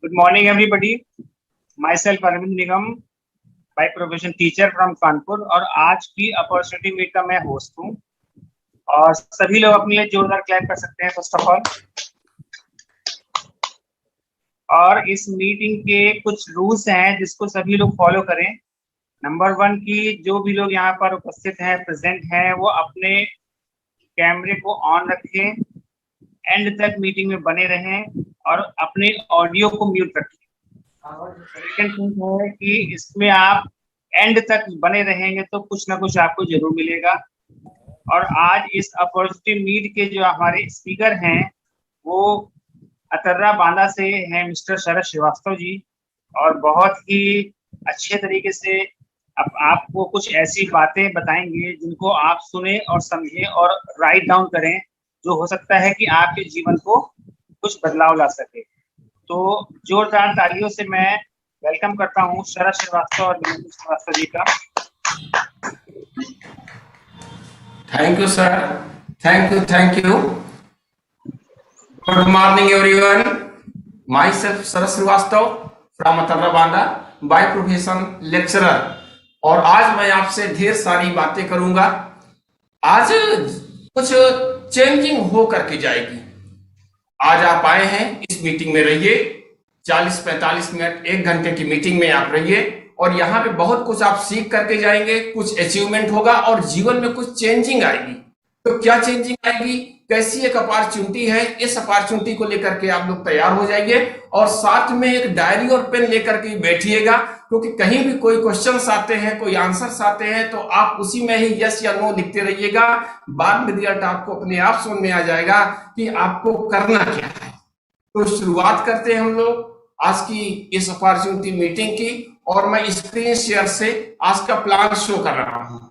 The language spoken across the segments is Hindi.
Good morning, everybody. Myself Arvind Nigam, by profession teacher from Kanpur, और आज की अपॉर्चुनिटी मीट का मैं होस्ट हूँ। और सभी लोग अपने लिए जोरदार क्लैप कर सकते हैं फर्स्ट ऑफ ऑल। और इस मीटिंग के कुछ रूल्स हैं जिसको सभी लोग फॉलो करें। नंबर 1 की जो भी लोग यहाँ पर उपस्थित हैं, प्रेजेंट हैं, वो अपने कैमरे को ऑन रखें, एंड तक मीटिंग में बने रहें और अपने ऑडियो को म्यूट रखें। और सेकंड थिंग है कि इसमें आप एंड तक बने रहेंगे तो कुछ ना कुछ आपको जरूर मिलेगा। और आज इस अपॉर्चुनिटी मीट के जो हमारे स्पीकर हैं वो अतर्रा बांदा से हैं मिस्टर शरद श्रीवास्तव जी, और बहुत ही अच्छे तरीके से आपको कुछ ऐसी बातें बताएंगे जिनको आप सुने और समझें और राइट डाउन करें, जो हो सकता है कि आपके जीवन को कुछ बदलाव ला सके। तो जोरदार तालियों से मैं वेलकम करता हूँ शरद श्रीवास्तव और विनोद श्रीवास्तव जी का। Thank you sir, thank you. Good morning everyone, myself Sharad Srivastava from Atarra Banda, by profession lecturer. और आज मैं आपसे ढेर सारी बातें करूंगा। आज कुछ चेंजिंग हो करके जाएगी। आज आप आए हैं, इस मीटिंग में रहिए, 40-45 मिनट 1 घंटे की मीटिंग में आप रहिए, और यहाँ पे बहुत कुछ आप सीख करके जाएंगे, कुछ अचीवमेंट होगा और जीवन में कुछ चेंजिंग आएगी। तो क्या चेंजिंग आएगी, कैसी एक अपॉर्चुनिटी है, इस अपॉर्चुनिटी को लेकर के आप लोग तैयार हो जाइए। और साथ में एक डायरी और पेन लेकर के बैठिएगा, क्योंकि कहीं भी कोई क्वेश्चंस आते हैं, कोई आंसर्स आते हैं, तो आप उसी में ही यस या नो लिखते रहिएगा। बाद में रिजल्ट आपको अपने आप समझ में आ जाएगा कि आपको करना क्या है। तो शुरुआत करते हैं हम लोग आज की इस अपॉर्चुनिटी मीटिंग की, और मैं स्क्रीन शेयर से आज का प्लान शो कर रहा हूं।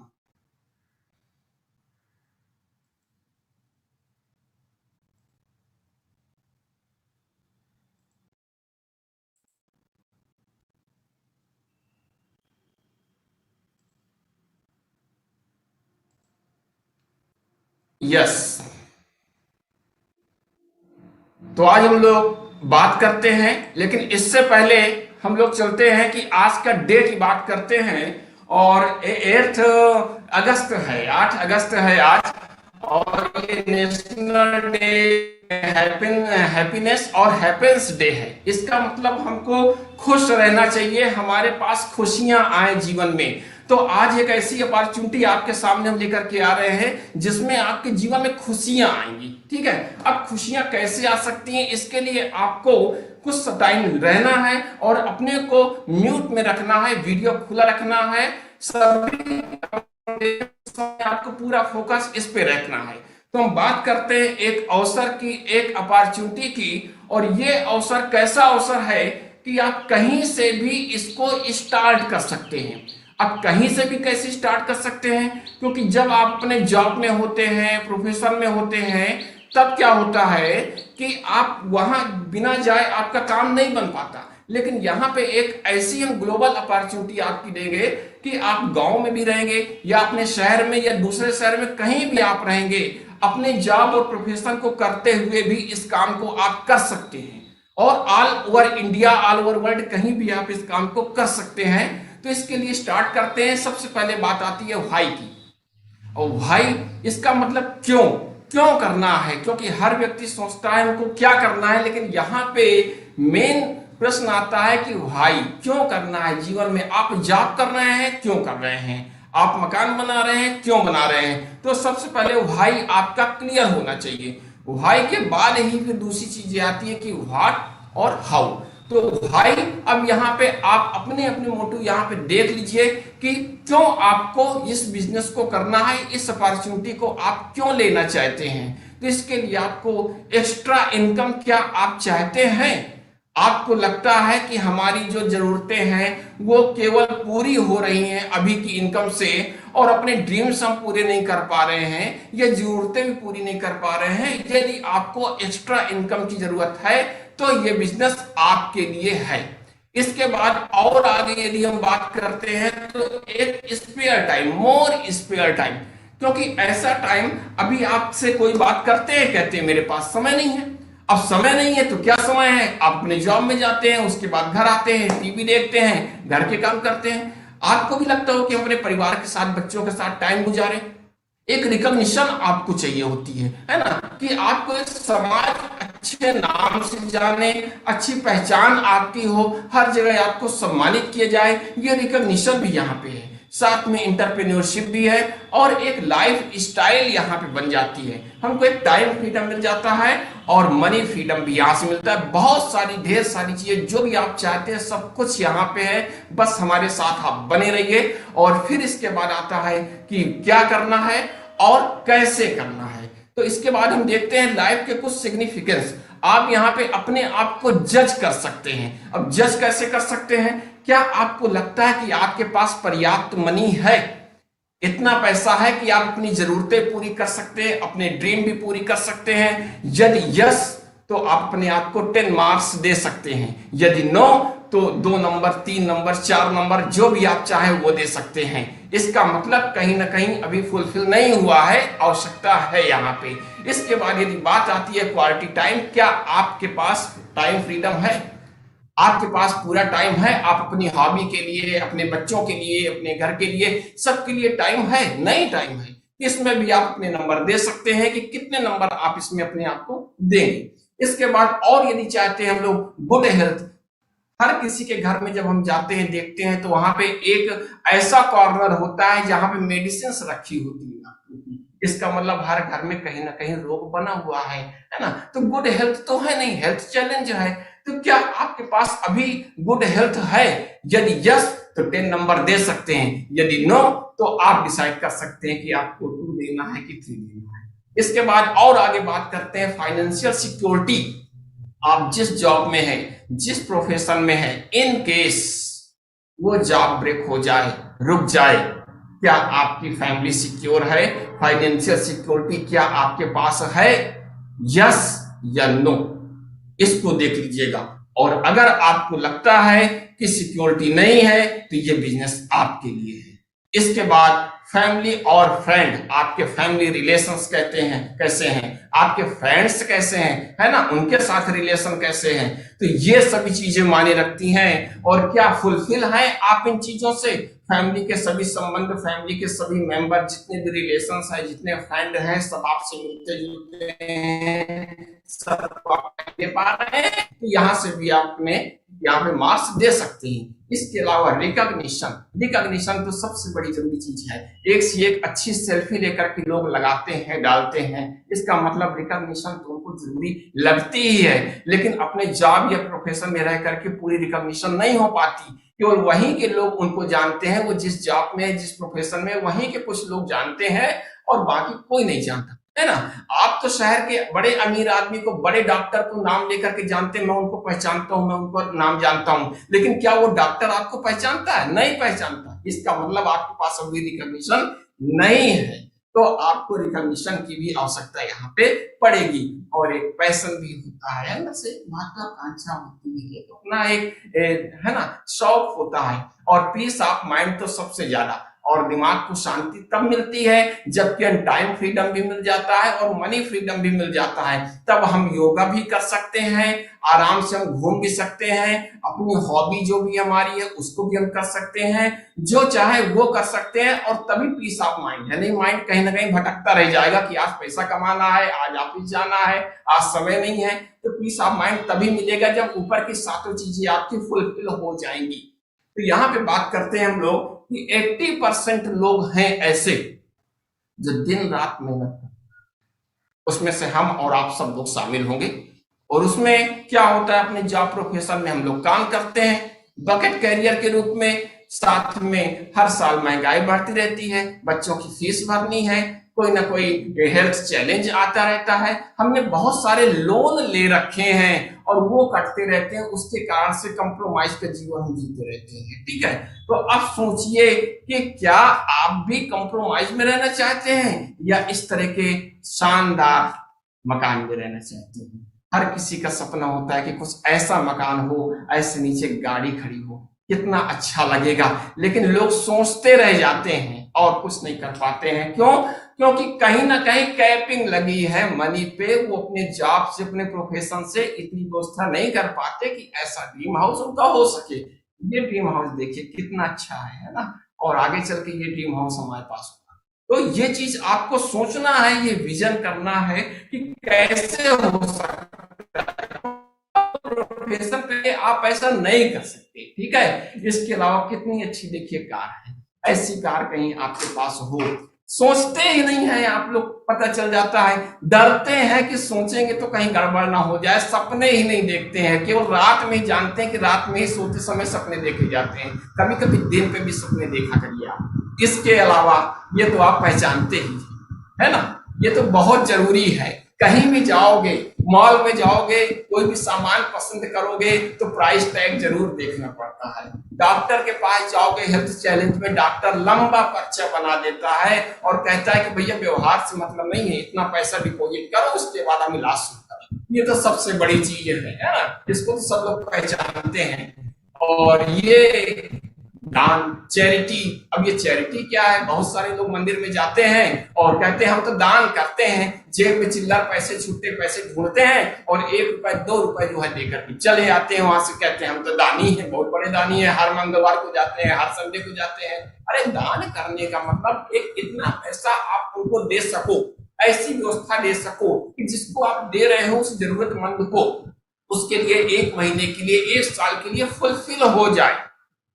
यस, तो आज हम लोग बात करते हैं, लेकिन इससे पहले हम लोग चलते हैं कि आज का डेट की बात करते हैं। और 8 अगस्त है, 8 अगस्त है आज, और ये नेशनल डे हैप्पीनेस और हैप्पीनेस डे है। इसका मतलब हमको खुश रहना चाहिए, हमारे पास खुशियां आए जीवन में। तो आज एक ऐसी अपॉर्चुनिटी आपके सामने हम लेकर के आ रहे हैं जिसमें आपके जीवन में खुशियां आएंगी। ठीक है, अब खुशियां कैसे आ सकती हैं, इसके लिए आपको कुछ टाइम रहना है और अपने को म्यूट में रखना है, वीडियो खुला रखना है, सभी आपको पूरा फोकस इस पे रखना है। तो हम बात करते हैं एक अवसर की, एक अपॉर्चुनिटी की। और ये अवसर कैसा अवसर है कि आप कहीं से भी इसको स्टार्ट कर सकते हैं। आप कहीं से भी कैसे स्टार्ट कर सकते हैं, क्योंकि जब आप अपने जॉब में होते हैं, प्रोफेशन में होते हैं, तब क्या होता है कि आप वहां बिना जाए आपका काम नहीं बन पाता। लेकिन यहाँ पे एक ऐसी हम ग्लोबल अपॉर्चुनिटी आपकी देंगे कि आप गांव में भी रहेंगे या अपने शहर में या दूसरे शहर में कहीं भी आप रहेंगे, अपने जॉब और प्रोफेशन को करते हुए भी इस काम को आप कर सकते हैं। और all over India, all over world, कहीं भी आप इस काम को कर सकते हैं। तो इसके लिए स्टार्ट करते हैं। सबसे पहले बात आती है व्हाई की। और व्हाई, इसका मतलब क्यों करना है, क्योंकि हर व्यक्ति सोचता है उनको क्या करना है, लेकिन यहाँ पे मेन प्रश्न आता है कि व्हाई, क्यों करना है जीवन में। आप जॉब कर रहे हैं, क्यों कर रहे हैं, आप मकान बना रहे हैं, क्यों बना रहे हैं। तो सबसे पहले व्हाई आपका क्लियर होना चाहिए। व्हाई के बाद ही फिर दूसरी चीजें आती है कि व्हाट और हाउ। तो भाई अब यहाँ पे आप अपने अपने मोटिव यहाँ पे देख लीजिए कि क्यों आपको इस बिजनेस को करना है, इस अपॉर्चुनिटी को आप क्यों लेना चाहते हैं। तो इसके लिए आपको एक्स्ट्रा इनकम क्या आप चाहते हैं। आपको लगता है कि हमारी जो जरूरतें हैं वो केवल पूरी हो रही हैं अभी की इनकम से, और अपने ड्रीम्स हम पूरे नहीं कर पा रहे हैं, ये जरूरतें भी पूरी नहीं कर पा रहे हैं। यदि आपको एक्स्ट्रा इनकम की जरूरत है तो ये बिजनेस आपके लिए है। इसके बाद और आगे यदि हम बात करते हैं तो एक स्पेयर टाइम, मोर स्पेयर टाइम, क्योंकि ऐसा टाइम, अभी आपसे कोई बात करते हैं, कहते हैं मेरे पास समय नहीं है, अब समय नहीं है तो क्या समय है, आप अपने जॉब में जाते हैं, उसके बाद घर आते हैं, टीवी देखते हैं, घर के काम करते हैं। आपको भी लगता हो कि हम अपने परिवार के साथ, बच्चों के साथ टाइम गुजारें। एक रिकॉग्निशन आपको चाहिए होती है ना, कि आपको एक समाज अच्छे नाम से जाने, अच्छी पहचान आपकी हो, हर जगह आपको सम्मानित किया जाए, ये रिकॉग्निशन भी यहाँ पे है। साथ में इंटरप्रेन्योरशिप भी है और एक लाइफ स्टाइल यहाँ पे बन जाती है। हमको एक टाइम फ्रीडम मिल जाता है और मनी फ्रीडम भी यहाँ से मिलता है। बहुत सारी, ढेर सारी चीजें जो भी आप चाहते हैं सब कुछ यहाँ पे है, बस हमारे साथ आप बने रहिए। और फिर इसके बाद आता है कि क्या करना है और कैसे करना है। तो इसके बाद हम देखते हैं लाइफ के कुछ सिग्निफिकेंस। आप यहाँ पे अपने आप को जज कर सकते हैं। अब जज कैसे कर सकते हैं? क्या आपको लगता है कि आपके पास पर्याप्त मनी है, इतना पैसा है कि आप अपनी जरूरतें पूरी कर सकते हैं, अपने ड्रीम भी पूरी कर सकते हैं? यदि यस, तो आप अपने आप को 10 मार्क्स दे सकते हैं। यदि नो, तो 2 नंबर, 3 नंबर, 4 नंबर, जो भी आप चाहे वो दे सकते हैं। इसका मतलब कहीं ना कहीं अभी फुलफिल नहीं हुआ है, आवश्यकता है यहाँ पे। इसके बाद यदि बात आती है क्वालिटी टाइम, क्या आपके पास टाइम फ्रीडम है? आपके पास पूरा टाइम है? आप अपनी हॉबी के लिए, अपने बच्चों के लिए, अपने घर के लिए, सबके लिए टाइम है? नहीं टाइम है। इसमें भी आप अपने नंबर दे सकते हैं कि कितने नंबर आप इसमें अपने आप को देंगे। इसके बाद और यदि चाहते हैं हम लोग गुड हेल्थ, हर किसी के घर में जब हम जाते हैं देखते हैं तो वहां पे एक ऐसा कॉर्नर होता है जहां पे मेडिसिन रखी होती है। इसका मतलब हर घर में कहीं ना कहीं रोग बना हुआ है ना। तो गुड हेल्थ तो है नहीं, हेल्थ चैलेंज है। तो क्या आपके पास अभी गुड हेल्थ है? यदि यस, तो 10 नंबर दे सकते हैं। यदि नो, तो आप डिसाइड कर सकते हैं कि आपको 2 देना है कि 3 देना है। इसके बाद और आगे बात करते हैं फाइनेंशियल सिक्योरिटी। आप जिस जॉब में है, जिस प्रोफेशन में है, इन केस वो जॉब ब्रेक हो जाए, रुक जाए, क्या आपकी फैमिली सिक्योर है? फाइनेंशियल सिक्योरिटी क्या आपके पास है? यस या नो, इसको देख लीजिएगा। और अगर आपको लगता है कि सिक्योरिटी नहीं है तो ये बिजनेस आपके लिए है। इसके बाद फैमिली और फ्रेंड, आपके फैमिली रिलेशंस कहते हैं कैसे हैं, आपके फ्रेंड्स कैसे हैं, है ना, उनके साथ रिलेशन कैसे हैं। तो ये सभी चीजें मायने रखती हैं। और क्या फुलफिल है आप इन चीजों से? फैमिली के सभी संबंध, फैमिली के सभी मेंबर, जितने भी रिलेशंस हैं, जितने फ्रेंड हैं, सब आपसे मिलते जुलते हैं, सब आप दे पा रहे हैं, तो यहाँ से भी आपने यहाँ पे मार्क्स दे सकते हैं। इसके अलावा रिकॉग्निशन तो सबसे बड़ी जरूरी चीज है। एक से एक अच्छी सेल्फी लेकर के लोग लगाते हैं, डालते हैं, इसका मतलब रिकॉग्निशन तो उनको जरूरी लगती ही है। लेकिन अपने जॉब या प्रोफेशन में रह करके पूरी रिकॉग्निशन नहीं हो पाती। केवल वहीं के लोग उनको जानते हैं, वो जिस जॉब में, जिस प्रोफेशन में, वहीं के कुछ लोग जानते हैं और बाकी कोई नहीं जानता, है ना। आप तो शहर के बड़े अमीर आदमी को, बड़े डॉक्टर को नाम लेकर के जानते हैं, मैं उनको पहचानता हूं, मैं उनको नाम जानता हूं, लेकिन क्या वो डॉक्टर आपको पहचानता है? नहीं पहचानता। इसका मतलब आपके पास अभी रिकॉग्निशन नहीं है। तो आपको रिकॉग्निशन की भी आवश्यकता यहाँ पे पड़ेगी। और एक पैशन भी होता है, अंदर से महत्वाकांक्षा होती है, तो अपना एक है ना शौक होता है। और पीस ऑफ माइंड तो सबसे ज्यादा, और दिमाग को शांति तब मिलती है जबकि टाइम फ्रीडम भी मिल जाता है और मनी फ्रीडम भी मिल जाता है। तब हम योगा भी कर सकते हैं, आराम से हम घूम भी सकते हैं, अपनी हॉबी जो भी हमारी है उसको भी हम कर सकते हैं, जो चाहे वो कर सकते हैं। और तभी पीस ऑफ माइंड है। नहीं, माइंड कहीं ना कहीं भटकता रह जाएगा कि आज पैसा कमाना है, आज ऑफिस जाना है, आज समय नहीं है। तो पीस ऑफ माइंड तभी मिलेगा जब ऊपर की सातों चीजें आपकी फुलफिल हो जाएंगी। तो यहाँ पे बात करते हैं हम लोग कि 80% लोग हैं ऐसे जो दिन रात मेहनत करते हैं। उसमें से हम और आप सब लोग शामिल होंगे। और उसमें क्या होता है, अपने जॉब प्रोफेशन में हम लोग काम करते हैं बकेट कैरियर के रूप में। साथ में हर साल महंगाई बढ़ती रहती है, बच्चों की फीस भरनी है, कोई ना कोई हेल्थ चैलेंज आता रहता है, हमने बहुत सारे लोन ले रखे हैं और वो कटते रहते हैं। उसके कारण से कंप्रोमाइज का जीवन हम जीते रहते हैं। ठीक है, तो अब सोचिए कि क्या आप भी कंप्रोमाइज में रहना चाहते हैं या इस तरह के शानदार मकान में रहना चाहते हैं? हर किसी का सपना होता है कि कुछ ऐसा मकान हो, ऐसे नीचे गाड़ी खड़ी हो, कितना अच्छा लगेगा। लेकिन लोग सोचते रह जाते हैं और कुछ नहीं कर पाते हैं। क्यों? क्योंकि कहीं ना कहीं कैपिंग लगी है मनी पे। वो अपने जॉब से, अपने प्रोफेशन से इतनी व्यवस्था नहीं कर पाते कि ऐसा ड्रीम हाउस उनका हो सके। ये ड्रीम हाउस देखिए कितना अच्छा है ना, और आगे चल के ये ड्रीम हाउस हमारे पास होगा। तो ये चीज आपको सोचना है, ये विजन करना है कि कैसे हो सकता है। प्रोफेशन पे आप ऐसा नहीं कर सकते, ठीक है। इसके अलावा कितनी अच्छी देखिए कार है, ऐसी कार कहीं आपके पास हो। सोचते ही नहीं है आप लोग, पता चल जाता है। डरते हैं कि सोचेंगे तो कहीं गड़बड़ ना हो जाए, सपने ही नहीं देखते हैं, केवल रात में ही जानते हैं कि रात में ही सोते समय सपने देखे जाते हैं। कभी कभी दिन पे भी सपने देखा करिए आप। इसके अलावा ये तो आप पहचानते ही है ना, ये तो बहुत जरूरी है। कहीं भी जाओगे, मॉल में जाओगे, कोई भी सामान पसंद करोगे तो प्राइस टैग जरूर देखना पड़ता है। डॉक्टर के पास जाओगे, हेल्थ चैलेंज में डॉक्टर लंबा पर्चा बना देता है और कहता है कि भैया व्यवहार से मतलब नहीं है, इतना पैसा डिपॉजिट करो, उसके बाद हम इलाज शुरू करें। ये तो सबसे बड़ी चीज है ना, इसको तो सब लोग पहचानते हैं। और ये दान, चैरिटी। अब ये चैरिटी क्या है? बहुत सारे लोग मंदिर में जाते हैं और कहते हैं हम तो दान करते हैं, जेब में चिल्लर पैसे, छुट्टे पैसे ढूंढते हैं और 1 रुपए 2 रुपए जो है देकर के चले आते हैं। वहां से कहते हैं हम तो दानी हैं, बहुत बड़े दानी हैं, हर मंगलवार को जाते हैं, हर संडे को जाते हैं। अरे दान करने का मतलब एक इतना पैसा आप उनको दे सको, ऐसी व्यवस्था दे सको कि जिसको आप दे रहे हो उस जरूरतमंद को, उसके लिए 1 महीने के लिए, 1 साल के लिए फुलफिल हो जाए,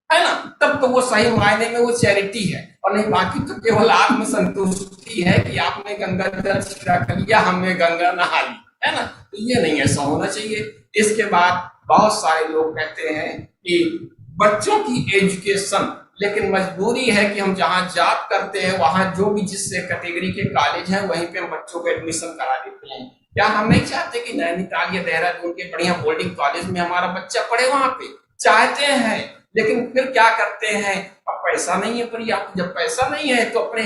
है ना। तब तो वो सही मायने में वो चैरिटी है। और नहीं, बाकी तो केवल आत्म संतुष्टि है कि आपने गंगा जल छिड़क लिया, हमने गंगा नहा ली, है ना। तो ये नहीं, ऐसा होना चाहिए। इसके बाद बहुत सारे लोग कहते हैं कि बच्चों की एजुकेशन, लेकिन मजबूरी है कि हम जहां जॉब करते हैं वहां जो भी जिस कैटेगरी के कॉलेज हैं वहीं पे हम बच्चों को एडमिशन करा देते हैं। क्या हम नहीं चाहते कि नैनीताल या देहरादून के बढ़िया बोर्डिंग कॉलेज में हमारा बच्चा पढ़े? वहां पे चाहते हैं, लेकिन फिर क्या करते हैं, अब पैसा नहीं है पर्याप्त। जब पैसा नहीं है तो अपने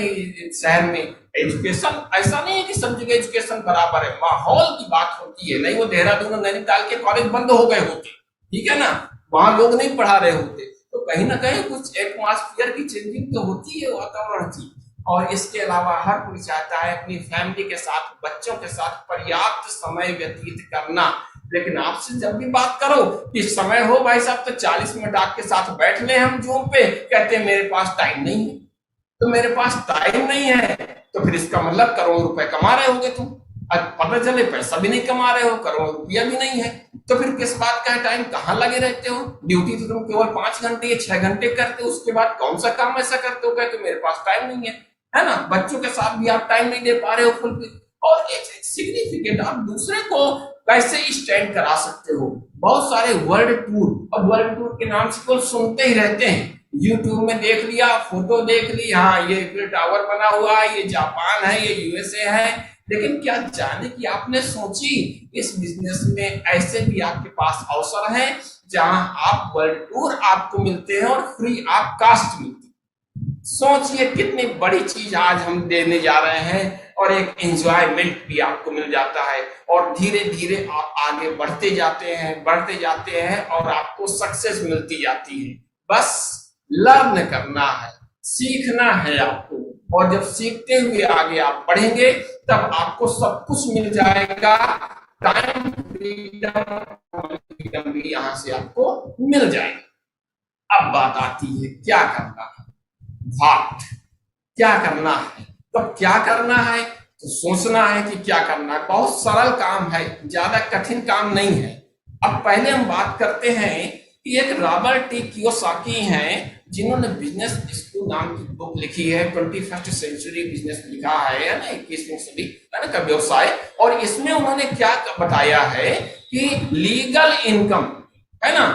शहर में एजुकेशन, ऐसा नहीं है कि सब जगह एजुकेशन बराबर है, माहौल की बात होती है। नहीं वो देहरादून और नैनीताल के कॉलेज बंद हो गए होते, ठीक है ना, वहां लोग नहीं पढ़ा रहे होते, तो कहीं ना कहीं कुछ एटमॉस्फेयर की चेंजिंग तो होती है, वातावरण की। और इसके अलावा हर कोई चाहता है अपनी फैमिली के साथ, बच्चों के साथ पर्याप्त समय व्यतीत करना। लेकिन आपसे जब भी बात करो कि समय हो भाई साहब तो 40 मिनट आपके साथ बैठ ले हम जूम पे, कहते हैं मेरे पास टाइम नहीं है। तो मेरे पास टाइम नहीं है तो फिर इसका मतलब करोड़ रुपए कमा रहे होगे तुम, आज पता चले पैसा भी नहीं कमा रहे हो, करोड़ रुपया भी नहीं है, तो फिर किस बात का टाइम, कहाँ लगे रहते हो? ड्यूटी तो तुम केवल 5 घंटे या 6 घंटे करते हो, उसके बाद कौन सा काम ऐसा करते हो कहते मेरे पास टाइम नहीं है ना। बच्चों के साथ भी आप टाइम नहीं दे पा रहे हो फुल। और एक सिग्निफिकेंट, आप दूसरे को कैसे स्टैंड करा सकते हो? बहुत सारे वर्ल्ड टूर, अब वर्ल्ड टूर के नाम से कोई सुनते ही रहते हैं, यूट्यूब में देख लिया, फोटो देख ली, हाँ ये फिर टावर बना हुआ है, ये जापान है, ये यूएसए है। लेकिन क्या जाने कि आपने सोची इस बिजनेस में ऐसे भी आपके पास अवसर है जहां आप वर्ल्ड टूर आपको मिलते हैं और फ्री आप कास्ट मिलती है। सोचिए कितनी बड़ी चीज आज हम देने जा रहे हैं, और एक एंजॉयमेंट भी आपको मिल जाता है, और धीरे धीरे आप आगे बढ़ते जाते हैं और आपको सक्सेस मिलती जाती है। बस लर्न करना है, सीखना है आपको, और जब सीखते हुए आगे आप बढ़ेंगे तब आपको सब कुछ मिल जाएगा। टाइम फ्रीडम भी यहां से आपको मिल जाएगा। अब बात आती है क्या करना है, बात क्या करना है। तो क्या करना है, तो सोचना है कि क्या करना है। बहुत सरल काम है, ज्यादा कठिन काम नहीं है। अब पहले हम बात करते हैं कि एक रॉबर्ट टी कियोसाकी हैं जिन्होंने बिजनेस स्कूल नाम की बुक लिखी है, 21st सेंचुरी बिजनेस लिखा है ना, 21वीं सदी का व्यवसाय। और इसमें उन्होंने क्या बताया है कि लीगल इनकम है ना,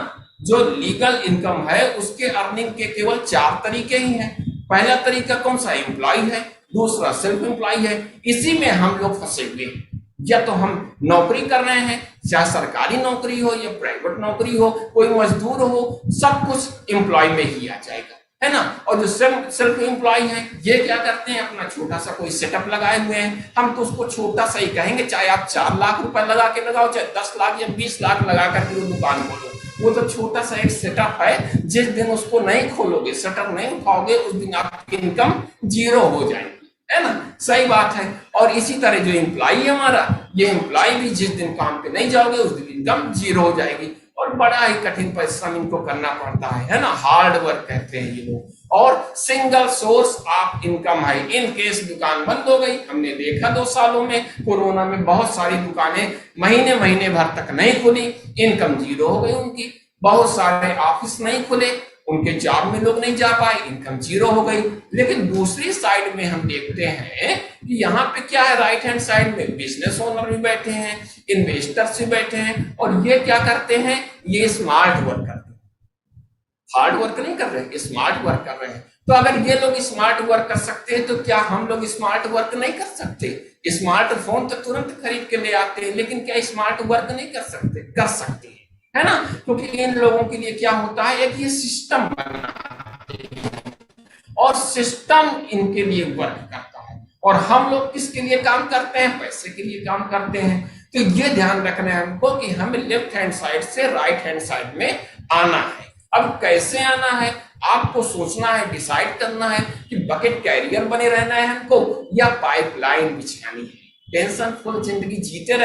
जो लीगल इनकम है उसके अर्निंग के केवल 4 तरीके ही हैं। पहला तरीका कौन सा, एम्प्लॉय है, दूसरा सेल्फ एम्प्लॉय है। इसी में हम लोग फंसे हुए हैं, या तो हम नौकरी कर रहे हैं, चाहे सरकारी नौकरी हो या प्राइवेट नौकरी हो, कोई मजदूर हो, सब कुछ एम्प्लॉय में ही आ जाएगा, है ना। और जो सेल्फ एम्प्लॉय है ये क्या करते हैं, अपना छोटा सा कोई सेटअप लगाए हुए हैं, हम तो उसको छोटा सा ही कहेंगे, चाहे आप 4 लाख रुपए लगा के लगाओ, चाहे 10 लाख या 20 लाख लगा करके वो दुकान खोलो, वो तो छोटा सा एक सेटअप है, जिस दिन उसको नहीं खोलोगे, शटर नहीं उठाओगे, उस दिन आपकी इनकम जीरो हो जाएगी, है ना। सही बात है। और इसी तरह जो एम्प्लॉय है हमारा, ये एम्प्लॉय भी जिस दिन काम पे नहीं जाओगे उस दिन इनकम जीरो हो जाएगी। और बड़ा ही कठिन परिश्रम इनको करना पड़ता है ना, हार्ड वर्क कहते हैं ये लोग। और सिंगल सोर्स ऑफ इनकम है इन केस दुकान बंद हो गई। हमने देखा 2 सालों में कोरोना में बहुत सारी दुकानें महीने महीने भर तक नहीं खुली, इनकम जीरो हो गई उनकी। बहुत सारे ऑफिस नहीं खुले, उनके जॉब में लोग नहीं जा पाए, इनकम जीरो हो गई। लेकिन दूसरी साइड में हम देखते हैं कि यहाँ पे क्या है, राइट हैंड साइड में बिजनेस ओनर भी बैठे हैं, इन्वेस्टर्स भी बैठे हैं, और ये क्या करते हैं, ये स्मार्ट वर्क करते हैं, हार्ड वर्क नहीं कर रहे, स्मार्ट वर्क कर रहे हैं। तो अगर ये लोग स्मार्ट वर्क कर सकते हैं तो क्या हम लोग स्मार्ट वर्क नहीं कर सकते? स्मार्टफोन तो तुरंत खरीद के ले आते हैं, लेकिन क्या स्मार्ट वर्क नहीं कर सकते? कर सकते हैं, है ना। क्योंकि इन लोगों के लिए क्या होता है, एक ये सिस्टम बना और सिस्टम इनके लिए वर्क करता है। और हम लोग किसके लिए काम करते हैं? पैसे के लिए काम करते हैं। तो ये ध्यान रखना है हमको कि हमें लेफ्ट हैंड साइड से राइट हैंड साइड में आना है। अब कैसे आना है, आपको सोचना है, डिसाइड करना है कि बकेट कैरियर बने रहना है हमको या पाइपलाइन बिछानी है। टेंशन फुल जिंदगी जीते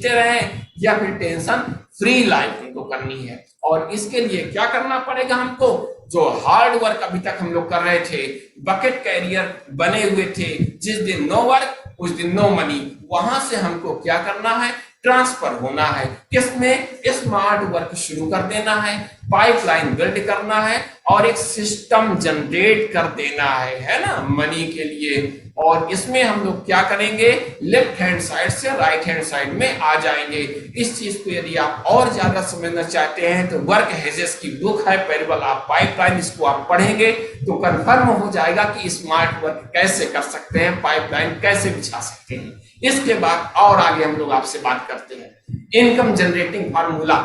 रहे या फिर टेंशन फ्री लाइफ हमको करनी है। और इसके लिए क्या करना पड़ेगा हमको? जो हार्ड वर्क अभी तक हम लोग कर रहे थे, बकेट कैरियर बने हुए थे, जिस दिन नो वर्क उस दिन नो मनी, वहां से हमको क्या करना है? ट्रांसफर होना है। किसमें? स्मार्ट वर्क शुरू कर देना है, पाइपलाइन बिल्ड करना है और एक सिस्टम जनरेट कर देना है ना, मनी के लिए। और इसमें हम लोग क्या करेंगे? लेफ्ट हैंड साइड से राइट हैंड साइड में आ जाएंगे। इस चीज को यदि आप और ज्यादा समझना चाहते हैं तो वर्क हेजेस की बुक है पैरेबल ऑफ पाइपलाइन, इसको आप पढ़ेंगे तो कंफर्म हो जाएगा कि स्मार्ट वर्क कैसे कर सकते हैं, पाइपलाइन कैसे बिछा सकते हैं। इसके बाद और आगे हम लोग आपसे बात करते हैं इनकम जनरेटिंग फार्मूला।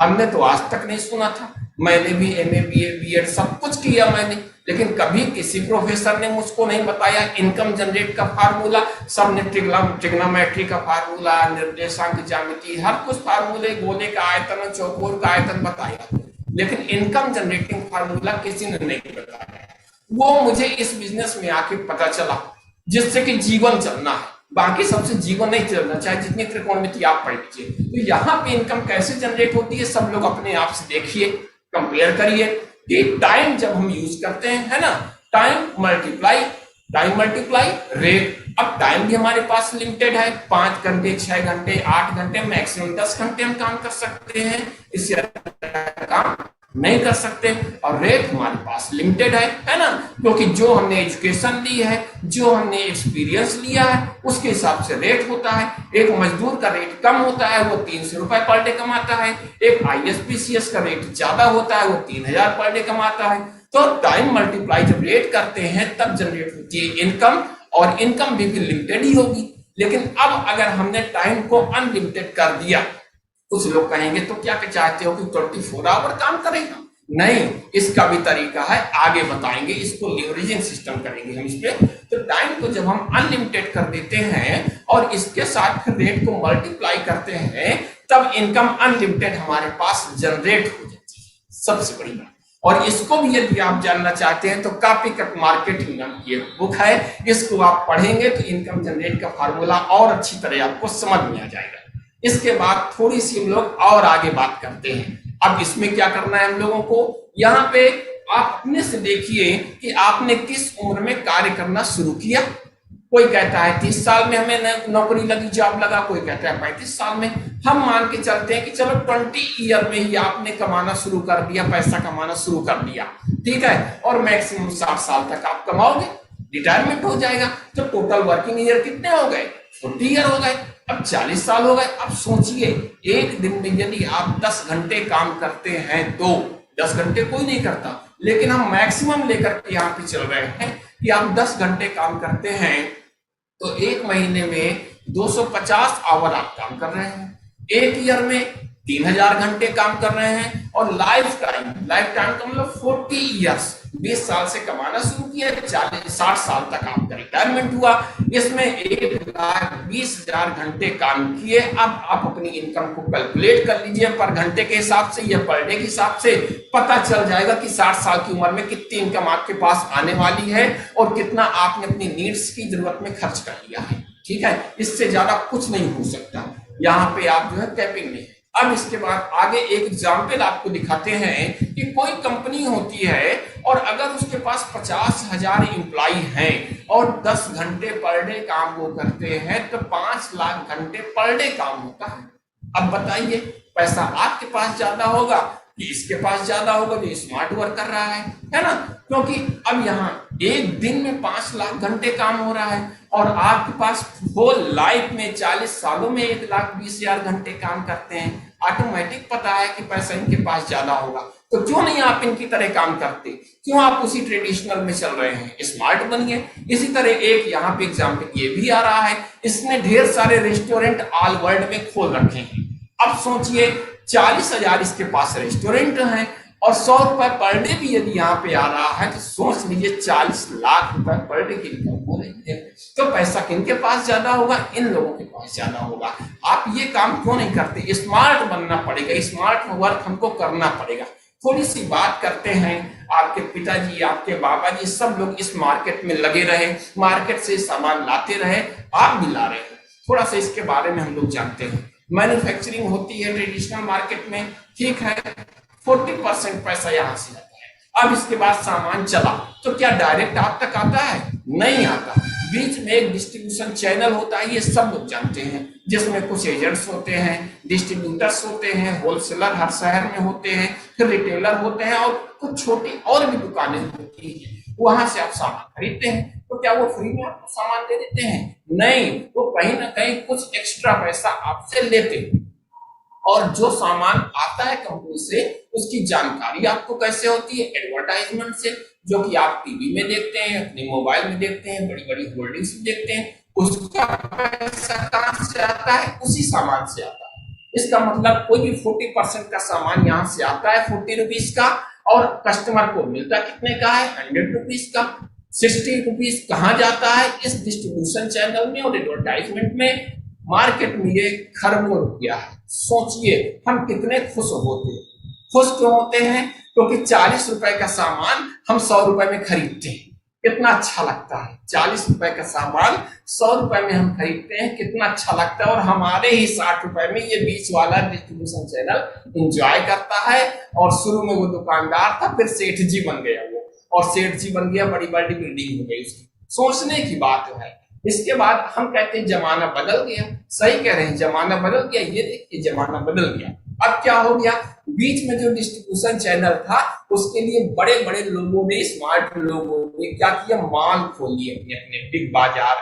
हमने तो आज तक नहीं सुना था, मैंने भी एमए बीए बीएड सब कुछ किया मैंने, लेकिन कभी किसी प्रोफेसर ने मुझको नहीं बताया इनकम जनरेट का फार्मूला। सबने ट्रिग्नोमेट्री का फार्मूला, निर्देशांक ज्यामिति, हर कुछ फार्मूले, गोले का आयतन, चौकोर का आयतन बताया, लेकिन इनकम जनरेटिंग फार्मूला किसी ने नहीं बताया। वो मुझे इस बिजनेस में आके पता चला, जिससे कि जीवन चलना है, बाकी सबसे जीवन नहीं चलना, चाहे जितनी त्रिकोणमिति आप पढ़ लीजिए। तो यहाँ पे इनकम कैसे जनरेट होती है, सब लोग अपने आप से देखिए, कंपेयर करिए कि टाइम जब हम यूज करते हैं, है ना, टाइम मल्टीप्लाई रेट। अब टाइम भी हमारे पास लिमिटेड है, 5 घंटे, 6 घंटे, 8 घंटे, मैक्सिमम 10 घंटे हम काम कर सकते हैं, इससे काम नहीं कर सकते। और रेट हमारे पास लिमिटेड है ना, क्योंकि जो हमने एजुकेशन ली है, जो हमने एक्सपीरियंस लिया है, उसके हिसाब से रेट होता है। एक मजदूर का रेट कम होता है, वो 300 रुपए पर डे कमाता है। एक आईएसपीसीएस का रेट ज्यादा होता है, वो 3000 पर डे कमाता है। तो टाइम मल्टीप्लाई जब रेट करते हैं तब जनरेट होती है इनकम, और इनकम भी लिमिटेड ही होगी। लेकिन अब अगर हमने टाइम को अनलिमिटेड कर दिया, कुछ लोग कहेंगे तो क्या चाहते हो कि 24 आवर काम करेगा? नहीं, इसका भी तरीका है, आगे बताएंगे, इसको लीवरेजिंग सिस्टम करेंगे हम इस पे। तो टाइम को जब हम अनलिमिटेड कर देते हैं और इसके साथ फिर रेट को मल्टीप्लाई करते हैं, तब इनकम अनलिमिटेड हमारे पास जनरेट हो जाती है, सबसे बड़ी बात। और इसको भी यदि आप जानना चाहते हैं तो कॉपी कट मार्केटिंग नाम की एक बुक है, इसको आप पढ़ेंगे तो इनकम जनरेट का फार्मूला और अच्छी तरह आपको समझ में आ जाएगा। इसके बाद थोड़ी सी हम लोग और आगे बात करते हैं। अब इसमें क्या करना है हम लोगों को, यहाँ पे आप अपने से देखिए कि आपने किस उम्र में कार्य करना शुरू किया। कोई कहता है 30 साल में हमें नौकरी लगी, जॉब लगा, कोई कहता है 35 साल में। हम मान के चलते हैं कि चलो 20 ईयर में ही आपने कमाना शुरू कर दिया, पैसा कमाना शुरू कर दिया, ठीक है, और मैक्सिमम 60 साल तक आप कमाओगे, रिटायरमेंट हो जाएगा। तो टोटल वर्किंग ईयर कितने हो गए? 40 ईयर हो गए। अब 40 साल हो गए। अब सोचिए, एक दिन में यदि आप 10 घंटे काम करते हैं, तो 10 घंटे कोई नहीं करता, लेकिन हम मैक्सिमम लेकर के यहाँ पे चल रहे हैं कि आप 10 घंटे काम करते हैं तो एक महीने में 250 आवर आप काम कर रहे हैं, एक ईयर में 3000 घंटे काम कर रहे हैं, और लाइफ टाइम का मतलब 40 ईयर्स, 20 साल से कमाना शुरू किया, 40-60 साल तक आपका रिटायरमेंट हुआ, इसमें 1,20,000 घंटे काम किए। अब आप अपनी इनकम को कैलकुलेट कर लीजिए पर घंटे के हिसाब से या पर डे के हिसाब से, पता चल जाएगा कि 60 साल की उम्र में कितनी इनकम आपके पास आने वाली है और कितना आपने अपनी नीड्स की जरूरत में खर्च कर लिया है। ठीक है, इससे ज्यादा कुछ नहीं हो सकता, यहाँ पे आप जो है कैपिंग में है। अब इसके बाद आगे एक एग्जाम्पल आपको दिखाते हैं कि कोई कंपनी होती है और अगर उसके पास 50,000 एम्प्लॉय हैं और 10 घंटे पर डे काम वो करते हैं तो 5 लाख घंटे पर डे काम होता है। अब बताइए पैसा आपके पास ज्यादा होगा कि इसके पास ज्यादा होगा जो स्मार्ट वर्क कर रहा है ना? क्योंकि अब यहाँ एक दिन में 5 लाख घंटे काम हो रहा है और आपके पास होल लाइफ में 40 सालों में 1,20,000 घंटे काम करते हैं। ऑटोमेटिक पता है कि पैसा इनके पास ज्यादा होगा, तो क्यों नहीं आप इनकी तरह काम करते, क्यों आप उसी ट्रेडिशनल में चल रहे हैं, स्मार्ट बनिए। इसी तरह एक यहाँ पे एग्जाम्पल ये भी आ रहा है, इसने ढेर सारे रेस्टोरेंट ऑल वर्ल्ड में खोल रखे हैं। अब सोचिए 40,000 इसके पास रेस्टोरेंट हैं और 100 रुपए पर डे भी यदि यहाँ पे आ रहा है तो सोच लीजिए 40 लाख रुपए पर डे की इनकम हो रही है। तो पैसा किनके पास ज्यादा होगा? इन लोगों के पास ज्यादा होगा। आप ये काम क्यों नहीं करते? स्मार्ट बनना पड़ेगा, स्मार्ट वर्क हमको करना पड़ेगा। थोड़ी सी बात करते हैं, आपके पिताजी, आपके बाबा जी सब लोग इस मार्केट में लगे रहे, मार्केट से सामान लाते रहे, आप भी ला रहे हैं। थोड़ा सा इसके बारे में हम लोग जानते हैं। मैन्युफैक्चरिंग होती है ट्रेडिशनल मार्केट में, ठीक है, 40% पैसा यहाँ से आता है। अब इसके बाद सामान चला तो क्या डायरेक्ट आप तक आता है? नहीं आता, बीच में एक डिस्ट्रीब्यूशन चैनल होता है, ये सब लोग जानते हैं, जिसमें कुछ एजेंट्स होते हैं, डिस्ट्रीब्यूटर्स होते हैं, होलसेलर हर शहर में होते हैं, फिर रिटेलर होते हैं और कुछ छोटी और भी दुकानें होती हैं, वहां से आप सामान खरीदते हैं। तो क्या वो फ्री में आपको सामान दे देते हैं? नहीं, वो कहीं ना कहीं कुछ एक्स्ट्रा पैसा आपसे लेते हैं। और जो सामान आता है कंपनी से उसकी जानकारी आपको कैसे होती है? एडवर्टाइजमेंट से, जो कि आप टीवी में देखते हैं, अपने मोबाइल में देखते हैं, बड़ी बड़ी होर्डिंग्स में देखते हैं। उसका पैसा कहां से आता है? उसी सामान से आता है। इसका मतलब कोई भी 40% का सामान यहाँ से आता है 40 रुपीज का और कस्टमर को मिलता कितने का है? 100 रुपीज का। 60 रुपीज कहाँ जाता है? इस डिस्ट्रीब्यूशन चैनल में और एडवर्टाइजमेंट में। मार्केट में ये खरबों रुपया है। सोचिए हम कितने खुश होते हैं। खुश क्यों होते हैं? क्योंकि 40 रुपए का सामान हम 100 रुपए में खरीदते हैं, कितना अच्छा लगता है। 40 रुपए का सामान 100 रुपए में हम खरीदते हैं, कितना अच्छा लगता है। और हमारे ही 60 रुपए में ये बीच वाला डिस्ट्रीब्यूशन चैनल एंजॉय करता है। और शुरू में वो दुकानदार था, फिर सेठ जी बन गया वो, और सेठ जी बन गया, बड़ी बड़ी बिल्डिंग हो गई उसकी। सोचने की बात है। इसके बाद हम कहते हैं जमाना बदल गया। सही कह रहे हैं, जमाना बदल गया। ये देखिए जमाना बदल गया। अब क्या हो गया? बीच में जो डिस्ट्रीब्यूशन चैनल था उसके लिए बड़े बड़े लोगों ने, स्मार्ट लोगों ने क्या किया? मॉल खोल लिए अपने अपने। बिग बाजार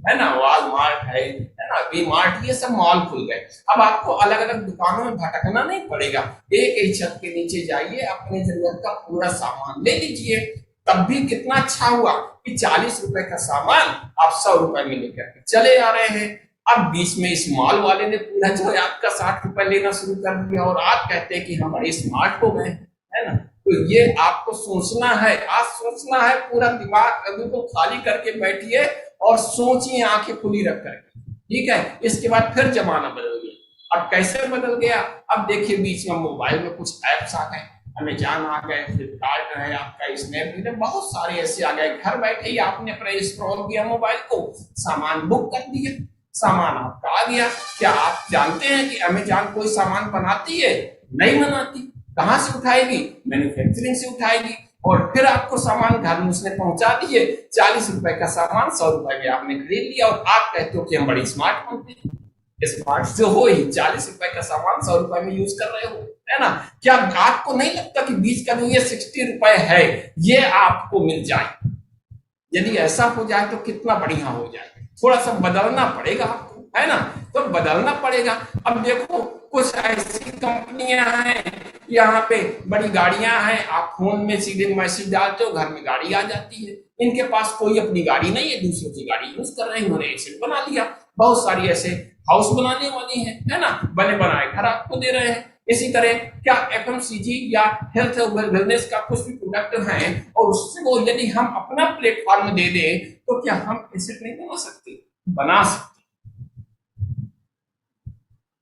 है ना, वॉलमार्ट है ना, वी मार्ट, ये सब मॉल खुल गए। अब आपको अलग अलग दुकानों में भटकना नहीं पड़ेगा, एक ही छत के नीचे जाइए, अपने जरूरत का पूरा सामान ले लीजिए। तब भी कितना अच्छा हुआ कि 40 रुपए का सामान आप 100 रुपए में लेकर के चले आ रहे हैं। अब बीच में इस मॉल वाले ने पूरा जो है आपका 60 रुपए लेना शुरू कर दिया और आप कहते हैं कि हम बड़े स्मार्ट हो गए, है ना। तो ये आपको सोचना है, आज सोचना है, पूरा दिमाग अभी तो खाली करके बैठिए और सोचिए आंखें खुली रख करके, ठीक है। इसके बाद फिर जमाना बदल गया। अब कैसे बदल गया? अब देखिए बीच में मोबाइल में कुछ ऐप्स आ गए, अमेजॉन आ गए, फ्लिपकार्ट है, आपका स्नैपडील, बहुत सारे ऐसे आ गए। घर बैठे ही आपने अपने स्क्रॉल किया मोबाइल को, सामान बुक कर दिया, सामान आपका आ गया। क्या आप जानते हैं कि अमेजॉन कोई सामान बनाती है? नहीं बनाती। कहां से उठाएगी? मैन्युफैक्चरिंग से उठाएगी और फिर आपको सामान घर में उसने पहुंचा दिए। 40 रुपए का सामान 100 रुपए में आपने खरीद लिया और आप कहते हो कि हम बड़ी स्मार्ट बनते हैं। स्मार्ट से हो ही, 40 रुपए का सामान 100 रुपए में यूज कर रहे हो, है ना। क्या आपको नहीं लगता कि बीच का जो ये 60 रुपए है ये आपको मिल जाए? यदि ऐसा हो जाए तो कितना बढ़िया हो जाए। थोड़ा सा बदलना पड़ेगा आपको, है ना, तो बदलना पड़ेगा। अब देखो कुछ ऐसी कंपनियां हैं, यहाँ पे बड़ी गाड़ियां हैं, आप फोन में सीधे मैसेज डालते हो, घर में गाड़ी आ जाती है। इनके पास कोई अपनी गाड़ी नहीं है, दूसरों की गाड़ी यूज कर रहे हैं, उन्होंने एसेट बना लिया। बहुत सारी ऐसे हाउस बनाने वाली है ना, बने बनाए घर आपको दे रहे हैं। इसी तरह क्या एफएमसीजी या हेल्थ वेलनेस का कुछ भी प्रोडक्ट है और उससे वो यदि हम अपना प्लेटफॉर्म दे दें तो क्या हम एसेट नहीं बना सकते? बना सकते।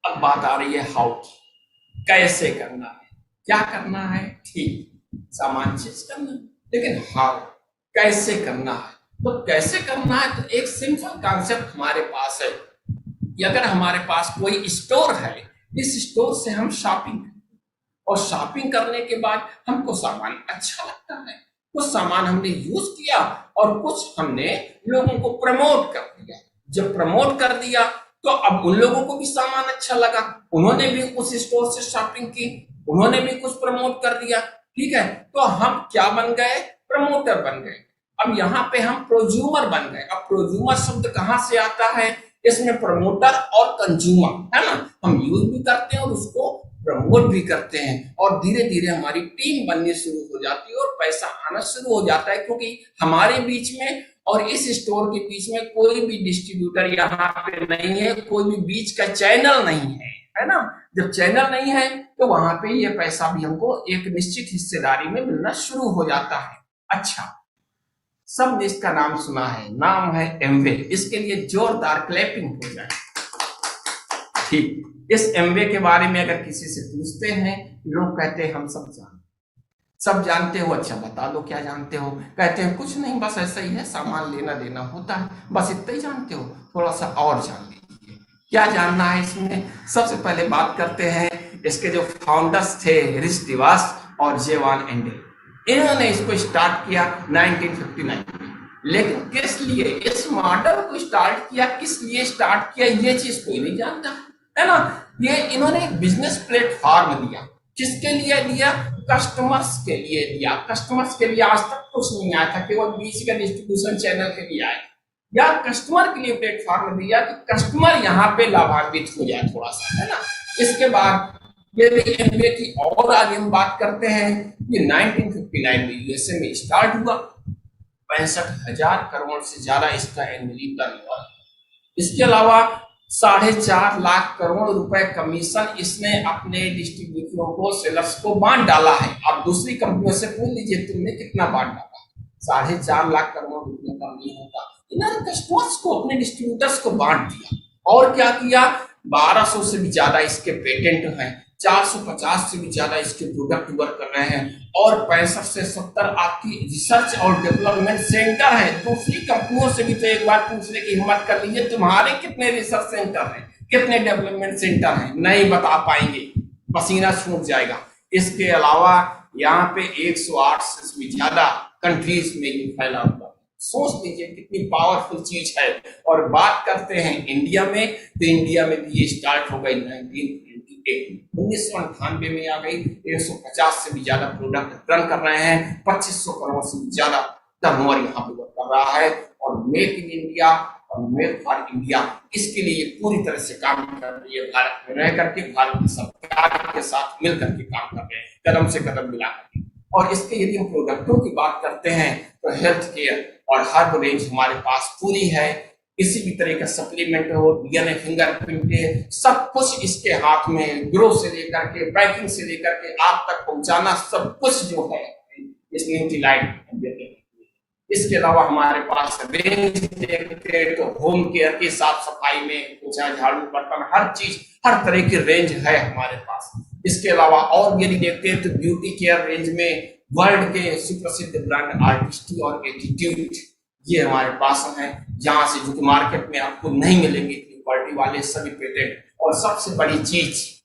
अब बात आ रही है हाउ की, कैसे करना है, क्या करना है, ठीक सामान चीज करना है, लेकिन हाउ कैसे करना है। तो कैसे करना है तो एक सिंपल कॉन्सेप्ट हमारे पास है कि अगर हमारे पास कोई स्टोर है, इस स्टोर से हम शॉपिंग और शॉपिंग करने के बाद हमको सामान अच्छा लगता है, कुछ सामान हमने यूज किया और कुछ हमने लोगों को प्रमोट कर दिया। जब प्रमोट कर दिया तो अब उन लोगों को भी सामान अच्छा लगा, उन्होंने भी उस स्टोर से शॉपिंग की, उन्होंने भी कुछ प्रमोट कर दिया, ठीक है। तो हम क्या बन गए? प्रमोटर बन गए। अब यहाँ पे हम प्रोज्यूमर बन गए। अब प्रोज्यूमर शब्द कहाँ से आता है? इसमें प्रमोटर और कंज्यूमर है ना, हम यूज भी करते हैं और उसको प्रमोट भी करते हैं और धीरे धीरे हमारी टीम बननी शुरू हो जाती है और पैसा आना शुरू हो जाता है, क्योंकि हमारे बीच में और इस स्टोर के बीच में कोई भी डिस्ट्रीब्यूटर यहाँ पे नहीं है, कोई भी बीच का चैनल नहीं है ना। जब चैनल नहीं है तो वहां पे ये पैसा भी हमको एक निश्चित हिस्सेदारी में मिलना शुरू हो जाता है। अच्छा, सबने इसका नाम सुना है, नाम है एमवे। इसके लिए जोरदार क्लैपिंग हो जाए। ठीक, इस एमवे के बारे में अगर किसी से पूछते हैं, लोग कहते हैं हम सब जानते हो। अच्छा बता दो क्या जानते हो? कहते हैं कुछ नहीं, बस ऐसा ही है, सामान लेना देना होता है, बस इतना ही जानते हो, थोड़ा सा और जान लीजिए। क्या जानना है इसमें? सबसे पहले बात करते हैं इसके जो फाउंडर्स थे, रिच डिवास और जेवान एंडे। इन्होंने इसको स्टार्ट किया 1959 में, लेकिन किस लिए इस मॉडल को स्टार्ट किया, किस लिए स्टार्ट किया, ये चीज कोई नहीं जानता है ना। ये इन्होंने एक बिजनेस प्लेटफॉर्म दिया। किसके लिए दिया? कस्टमर्स के लिए दिया। कस्टमर्स के लिए आज तक कुछ नहीं आया था, केवल बीच का डिस्ट्रीब्यूशन चैनल के लिए आया, या कस्टमर के लिए प्लेटफॉर्म दिया कि कस्टमर यहाँ पे लाभान्वित हो जाए थोड़ा सा, है ना। इसके बाद ये एमबीए की और आगे हम बात करते हैं। ये 1959 में यूएसए में स्टार्ट हुआ। 65,000 करोड़ से ज्यादा इसका एनुअली टर्नओवर है। इसके अलावा 4.5 लाख करोड़ रुपए कमीशन इसने अपने डिस्ट्रीब्यूटरों को, सेलर्स को बांट डाला है। आप दूसरी कंपनियों से पूछ लीजिए तुमने कितना बांट डाला। 4.5 लाख करोड़ रुपए का नहीं होता। इन्होंने कस्टमर्स को, अपने डिस्ट्रीब्यूटर्स को बांट दिया। और क्या किया? 1200 से भी ज्यादा इसके पेटेंट हैं, 450 से भी ज्यादा इसके प्रोडक्ट वर्क कर रहे हैं और 65 से 70 आपकी रिसर्च और डेवलपमेंट सेंटर है। दूसरी कंपनियों से भी तो एक बार पूछने की हिम्मत कर लीजिए, तुम्हारे कितने रिसर्च सेंटर हैं, कितने डेवलपमेंट सेंटर हैं? नहीं बता पाएंगे, पसीना छूट जाएगा। इसके अलावा यहाँ पे 108 से भी ज्यादा कंट्रीज में ये फैला हुआ। सोच लीजिए कितनी पावरफुल चीज है। और बात करते हैं इंडिया में, तो इंडिया में भी ये स्टार्ट हो गई 1998 में आ गई। 150 से भी ज्यादा प्रोडक्ट रन कर रहे हैं, 2500 करोड़ से भी ज्यादा टर्नओवर यहाँ पे कर रहा है। और मेक इन इंडिया और मेक फॉर इंडिया, इसके लिए पूरी तरह से काम कर रही है। भारत में रह करके, भारत की सरकार के साथ मिलकर के काम कर रहे हैं, कदम से कदम मिला करके। और इसके यदि हम प्रोडक्टों की बात करते हैं तो हेल्थ केयर और हर्ब रेंज हमारे पास पूरी है। किसी भी तरह का सप्लीमेंट हो, डीएनए फिंगरप्रिंट है, सब कुछ इसके हाथ में। ग्रो से लेकर के, पैकिंग से लेकर के आप तक पहुंचाना, सब कुछ जो है इस न्यूट्रीलाइट। इसके अलावा हमारे पास रेंज देखते तो होम केयर की साफ सफाई में, चाहे झाड़ू बर्तन, हर चीज, हर तरह की रेंज है हमारे पास। इसके अलावा और यदि देखते हैं तो ब्यूटी केयर रेंज में वर्ल्ड के सुप्रसिद्ध ब्रांड आर्टिस्टी और एटीट्यूड ये हमारे पास है, जहां से जो मार्केट में आपको नहीं मिलेंगे क्वालिटी वाले सभी पेटेंट। और सबसे बड़ी चीज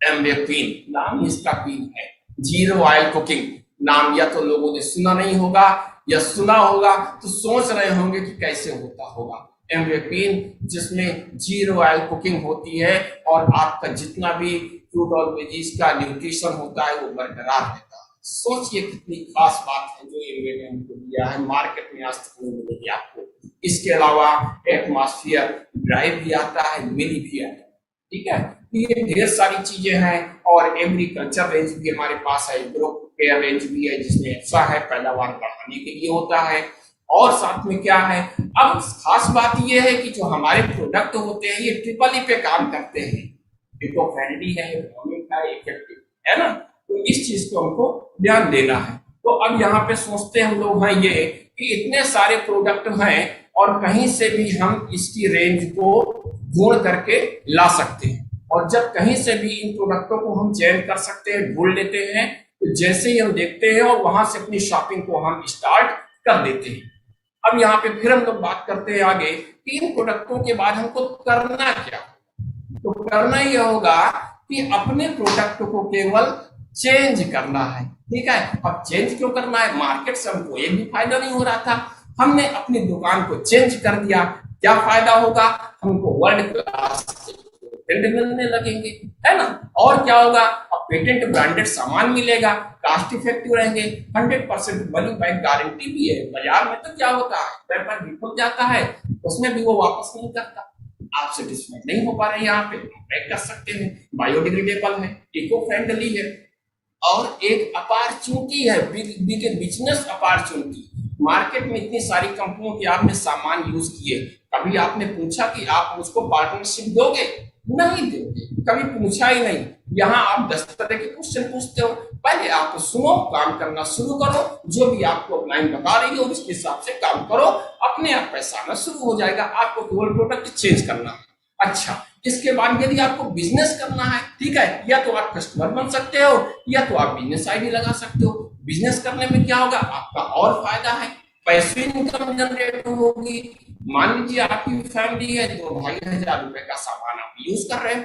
एमवे क्वीन, नाम इसका क्वीन है। जीरो ऑयल कुकिंग नाम या तो लोगों ने सुना नहीं होगा या सुना होगा तो सोच रहे होंगे कि कैसे होता होगा। एमवे क्वीन जिसमें जीरो ऑयल कुकिंग होती है और आपका जितना भी फ्रूट और वेजीज का न्यूट्रिशन होता है वो बरकरार रहता है। सोचिए कितनी खास बात है जो एमवे ने हमको दिया है, मार्केट में आज तक नहीं मिलेगी आपको। इसके अलावा एटमॉस्फेयर ड्राइव भी आता है, मिली भी आता है, ठीक है। ये ढेर सारी चीजें हैं। और एग्रीकल्चर रेंज भी हमारे पास है, ग्रुप केयर रेंज भी है जिसमें अच्छा है, पैदावार बढ़ाने के लिए होता है। और साथ में क्या है, अब खास बात यह है कि जो हमारे प्रोडक्ट होते हैं ये ट्रिपल ई पे काम करते हैं। इको फ्रेंडली है, दिखा है इफेक्टिव, है ना। तो इस चीज को हमको ध्यान देना है। तो अब यहाँ पे सोचते हम लोग हैं ये कि इतने सारे प्रोडक्ट हैं और कहीं से भी हम इसकी रेंज को ढूंढ करके ला सकते हैं, और जब कहीं से भी इन प्रोडक्टों को हम चयन कर सकते हैं, ढूंढ लेते हैं, तो जैसे ही हम देखते हैं और वहां से अपनी शॉपिंग को हम स्टार्ट कर देते हैं। अब यहाँ पे फिर हम लोग बात करते हैं आगे कि इन प्रोडक्टों के बाद हमको करना क्या। तो करना यह होगा कि अपने प्रोडक्ट को केवल चेंज करना है, ठीक है। अब चेंज क्यों करना है, मार्केट से हमको एक भी फायदा नहीं हो रहा था, हमने अपनी दुकान को चेंज कर दिया, क्या फायदा होगा, हमको वर्ल्ड क्लास पेटेंट मिलने लगेंगे, है ना। और क्या होगा, अब पेटेंट ब्रांडेड सामान मिलेगा, कास्ट इफेक्टिव रहेंगे, 100% मनी बैक गारंटी भी है। बाजार में तो क्या होता है, पेपर बिक जाता है, उसमें भी वो वापस नहीं करता। आप सेटिस्फाइड नहीं हो पा रहे, यहाँ पे पैक कर सकते हैं, बायोडिग्रेडेबल है, इको फ्रेंडली है, और एक अपॉर्चुनिटी है, बिजनेस अपॉर्चुनिटी। मार्केट में इतनी सारी कंपनियों के आपने सामान यूज किए, कभी आपने पूछा कि आप उसको पार्टनरशिप दोगे, नहीं दोगे, कभी पूछा ही नहीं। यहाँ आप 10 तरह के क्वेश्चन पूछते हो, पहले आप सुनो, काम करना शुरू करो, जो भी आपको ऑनलाइन बता रही हो उसके हिसाब से काम करो, अपने आप पैसा आना शुरू हो जाएगा। आपको केवल प्रोडक्ट चेंज करना है। अच्छा, इसके बाद यदि आपको बिजनेस करना है, ठीक है, या तो आप कस्टमर बन सकते हो या तो आप बिजनेस आईडी लगा सकते हो। बिजनेस करने में क्या होगा, आपका और फायदा है, पैसे इनकम जनरेट होगी। मान लीजिए आपकी फैमिली है, 2-2,500 रुपए का सामान आप यूज कर रहे हो,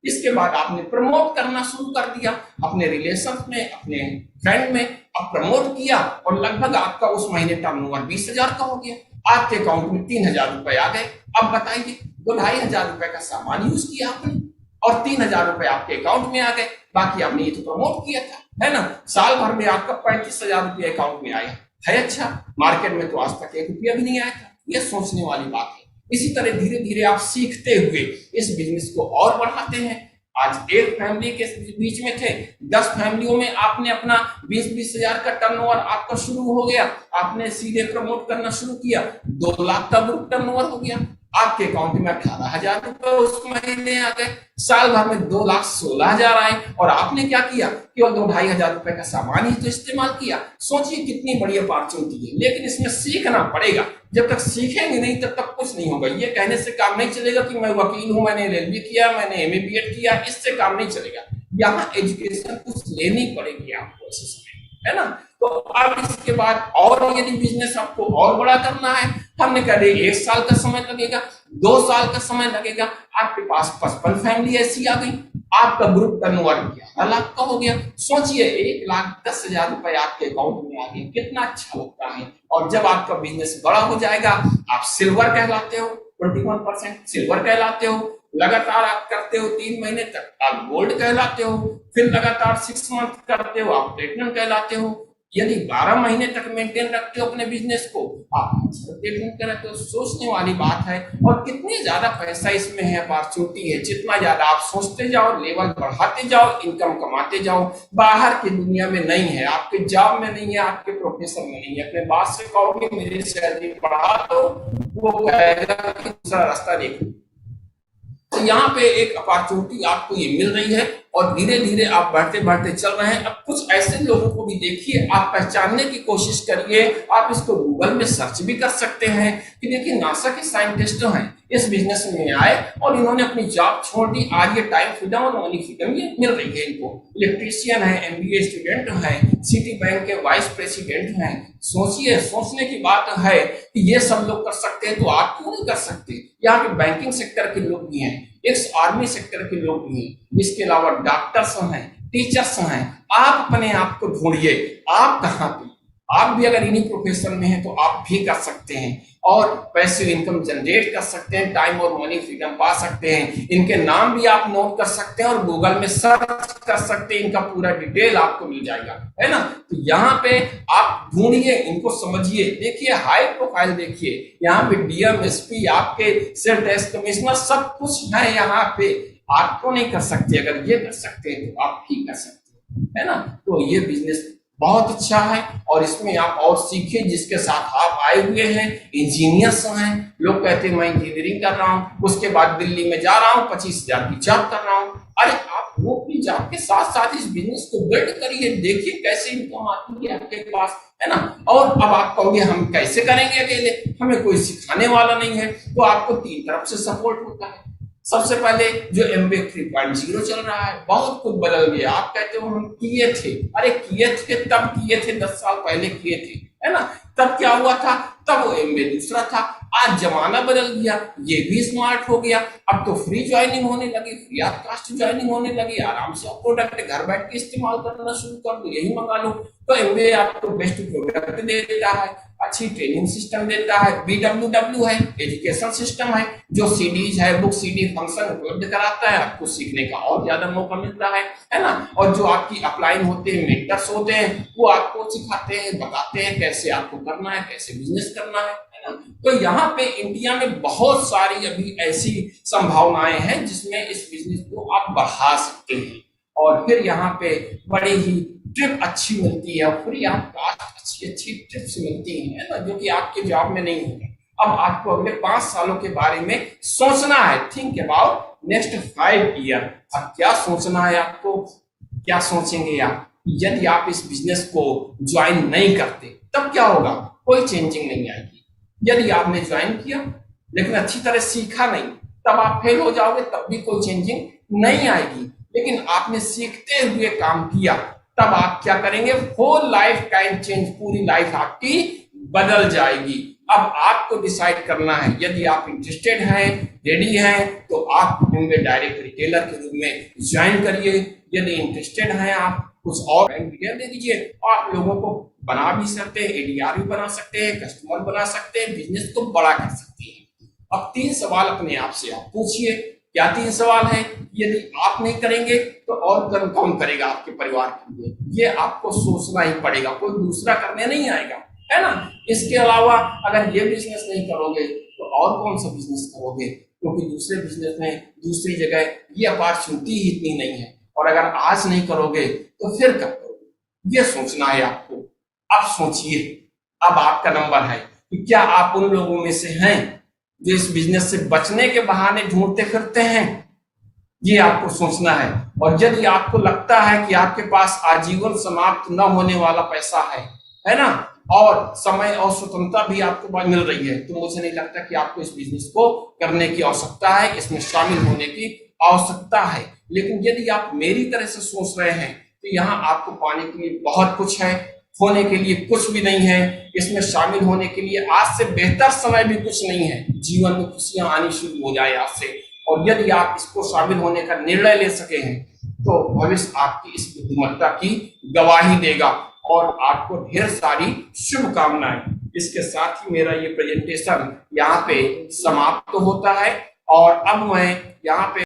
इसके बाद आपने प्रमोट करना शुरू कर दिया अपने रिलेशन में, अपने फ्रेंड में, अब प्रमोट किया और लगभग आपका उस महीने टर्नओवर 20,000 का हो गया, आपके अकाउंट में 3,000 रुपए आ गए। अब बताइए, 2-2,500 रुपए का सामान यूज किया आपने और 3,000 रुपए आपके अकाउंट में आ गए, बाकी आपने ये तो प्रमोट किया था, है ना। साल भर में आपका 35,000 रुपये अकाउंट में आया है। अच्छा, मार्केट में तो आज तक 1 रुपया भी नहीं आया था। ये सोचने वाली बात है। इसी तरह धीरे धीरे आप सीखते हुए इस बिजनेस को और बढ़ाते हैं। आज एक फैमिली के बीच में थे, 10 फैमिलियों में आपने अपना 20-20 हजार का टर्नओवर आपका शुरू हो गया, आपने सीधे प्रमोट करना शुरू किया, 2 लाख का ग्रुप टर्नओवर हो गया, आपके अकाउंट में 18,000 रुपए उस महीने आ गए, साल भर में 2,16,000 आए, और आपने क्या किया, केवल 2-2,500 रुपए का सामान ही तो इस्तेमाल किया। सोचिए कितनी बड़ी अपॉर्चुनिटी है, लेकिन इसमें सीखना पड़ेगा। जब तक सीखेंगे नहीं तब तक कुछ नहीं होगा। ये कहने से काम नहीं चलेगा कि मैं वकील हूं, मैंने LLB किया, मैंने MA BEd किया, इससे काम नहीं चलेगा। यहाँ एजुकेशन कुछ लेनी पड़ेगी आपको इस समय, है ना। तो अब इसके बाद और यदि बिजनेस आपको और बड़ा करना है, हमने कह दिया 1 साल का समय लगेगा, 2 साल का समय लगेगा, आपके पास 55 फैमिली ऐसी आ गई, आपका ग्रुप टर्नओवर 11 लाख का हो गया। सोचिए 1,10,000 रुपए आपके अकाउंट में आ गए, कितना अच्छा लगता है। और जब आपका बिजनेस बड़ा हो जाएगा, आप सिल्वर कहलाते हो, 21% सिल्वर कहलाते हो, लगातार आप करते हो 3 महीने तक आप गोल्ड कहलाते हो, फिर लगातार 6 मंथ करते हो आप प्लेटिनम कहलाते हो। यदि 12 महीने तक मेंटेन रखते हो अपने बिजनेस को, आप प्लेटिनम कहलाते हो। सोचने वाली बात है, और कितनी ज्यादा पैसा इसमें है, अपॉर्चुनिटी है। जितना ज्यादा आप सोचते जाओ, लेवल बढ़ाते जाओ, इनकम कमाते जाओ। बाहर की दुनिया में नहीं है, आपके जॉब में नहीं है, आपके प्रोफेशन में नहीं है। अपने बात से कहोगे मेरी सैलरी बढ़ा दो, वो कहेगा कि दूसरा रास्ता देखो। तो यहाँ पे एक अपॉर्चुनिटी आपको ये मिल रही है, और धीरे धीरे आप बढ़ते बढ़ते चल रहे हैं। अब कुछ ऐसे लोगों को भी देखिए, आप पहचानने की कोशिश करिए। आप इसको गूगल में सर्च भी कर सकते हैं कि देखिए नासा के साइंटिस्ट हैं, इस बिजनेस में आए और इन्होंने अपनी जॉब छोड़ दी। आज ये टाइम फ्रीडम और मनी फ्रीडम ये मिल रही है इनको। इलेक्ट्रीशियन है, MBA स्टूडेंट है, सिटी बैंक के वाइस प्रेसिडेंट हैं। सोचिए, सोचने की बात है कि ये सब लोग कर सकते हैं, तो आप क्यों नहीं कर सकते। यहाँ के बैंकिंग सेक्टर के लोग भी हैं, एक्स आर्मी सेक्टर के लोग भी हैं, इसके अलावा डॉक्टर्स हैं, टीचर्स हैं। आप अपने आप को ढूंढिए, आप कहाँ पे, आप भी अगर इन्हीं प्रोफेशन में हैं तो आप भी कर सकते हैं और पैसे इनकम जनरेट कर सकते हैं, टाइम और मनी फ्रीडम पा सकते हैं। इनके नाम भी आप नोट कर सकते हैं और गूगल में सर्च कर सकते हैं, इनका पूरा डिटेल आपको मिल जाएगा, है ना। तो यहाँ पे आप ढूंढिए, इनको समझिए। देखिए हाई प्रोफाइल, देखिए यहाँ पे DM SP आपके सेल टैक्स कमिश्नर सब कुछ है यहाँ पे। आप तो नहीं कर सकते, अगर ये कर सकते हैं तो आप भी कर सकते हैं, है ना। तो ये बिजनेस बहुत अच्छा है और इसमें आप और सीखिए। जिसके साथ आप आए हुए हैं इंजीनियर्स हैं, लोग कहते हैं मैं इंजीनियरिंग कर रहा हूँ, उसके बाद दिल्ली में जा रहा हूँ, 25,000 की जॉब कर रहा हूँ। अरे आप वो प्लीज आपके साथ साथ इस बिजनेस को बिल्ड करिए, देखिए कैसे इनकम आती है आपके पास, है ना। और अब आप कहोगे हम कैसे करेंगे अकेले, हमें कोई सिखाने वाला नहीं है, तो आपको 3 तरफ से सपोर्ट होता है। सबसे पहले जो MBA 3.0 चल रहा है, बहुत कुछ बदल गया। आप कहते हो हम किए थे, अरे किए थे, तब किए थे, 10 साल पहले किए थे, है ना। तब क्या हुआ था, तब वो MBA दूसरा था। आज जमाना बदल गया, ये भी स्मार्ट हो गया। अब तो फ्री ज्वाइनिंग होने लगी, फ्री ऑफ कास्ट ज्वाइनिंग होने लगी। आराम से आप प्रोडक्ट घर बैठ के इस्तेमाल करना शुरू कर दो, यही मंगा लो। तो MBA आपको बेस्ट प्रोडक्ट देता है, अच्छी ट्रेनिंग सिस्टम देता है, BWW है, एजुकेशन सिस्टम है, जो CDs है, बुक CD फंक्शन उपलब्ध कराता है, आपको सीखने का और ज्यादा मौका मिलता है ना। और जो आपकी अपलाइन होते हैं, मेंटर्स होते हैं, वो आपको सिखाते हैं, बताते हैं कैसे आपको करना है, कैसे बिजनेस करना है ना। तो यहाँ पे इंडिया में बहुत सारी अभी ऐसी संभावनाएं हैं जिसमें इस बिजनेस को आप बढ़ा सकते हैं। और फिर यहाँ पे बड़ी ही ट्रिप अच्छी मिलती है, फ्री ऑफ कास्ट अच्छी ट्रिप्स मिलती है ना, जो कि आपके जॉब में नहीं होगा। अब आपको अगले 5 सालों के बारे में सोचना है, थिंक अबाउट नेक्स्ट 5 ईयर। अब क्या सोचना है आपको, क्या सोचेंगे आप? यदि आप इस बिजनेस को ज्वाइन नहीं करते तब क्या होगा, कोई चेंजिंग नहीं आएगी। यदि आपने ज्वाइन किया लेकिन अच्छी तरह सीखा नहीं, तब आप फेल हो जाओगे, तब भी कोई चेंजिंग नहीं आएगी। लेकिन आपने सीखते हुए काम किया, तब आप क्या करेंगे, होल लाइफ टाइम चेंज, पूरी लाइफ आपकी बदल जाएगी। अब आपको डिसाइड करना है, यदि आप इंटरेस्टेड हैं, रेडी हैं, तो आप MBA डायरेक्ट रिटेलर के रूप में ज्वाइन करिए। यदि इंटरेस्टेड हैं आप, कुछ और डिटेल दे दीजिए, आप लोगों को बना भी सकते हैं, ADR भी बना सकते हैं, कस्टमर बना सकते हैं, बिजनेस को बड़ा कर सकते हैं। अब 3 सवाल अपने आप से आप पूछिए। क्या 3 सवाल है? यदि आप नहीं करेंगे तो और कौन करेगा आपके परिवार के लिए? ये आपको सोचना ही पड़ेगा, कोई दूसरा करने नहीं आएगा, है ना। इसके अलावा अगर ये बिजनेस नहीं करोगे तो और कौन सा बिजनेस करोगे, क्योंकि दूसरे बिजनेस में दूसरी जगह ये अपॉर्चुनिटी ही इतनी नहीं है। और अगर आज नहीं करोगे तो फिर कब करोगे, ये सोचना है आपको। अब सोचिए, अब आपका नंबर है कि क्या आप उन लोगों में से हैं जो इस बिजनेस से बचने के बहाने ढूंढते फिरते हैं, ये आपको सोचना है। और यदि आपको लगता है कि आपके पास आजीवन समाप्त न होने वाला पैसा है ना, और समय और स्वतंत्रता भी आपको पास मिल रही है, तो मुझे नहीं लगता कि आपको इस बिजनेस को करने की आवश्यकता है, इसमें शामिल होने की आवश्यकता है। लेकिन यदि आप मेरी तरह से सोच रहे हैं तो यहाँ आपको पाने के लिए बहुत कुछ है, खोने के लिए कुछ भी नहीं है। इसमें शामिल होने के लिए आज से बेहतर समय भी कुछ नहीं है। जीवन में खुशियां आनी शुरू हो जाए आज से। और यदि आप इसको शामिल होने का निर्णय ले सके हैं तो भविष्य आपकी इस बुद्धिमत्ता की गवाही देगा। और आपको ढेर सारी शुभकामनाएं। इसके साथ ही मेरा ये प्रेजेंटेशन यहाँ पे समाप्त होता है। और अब मैं यहाँ पे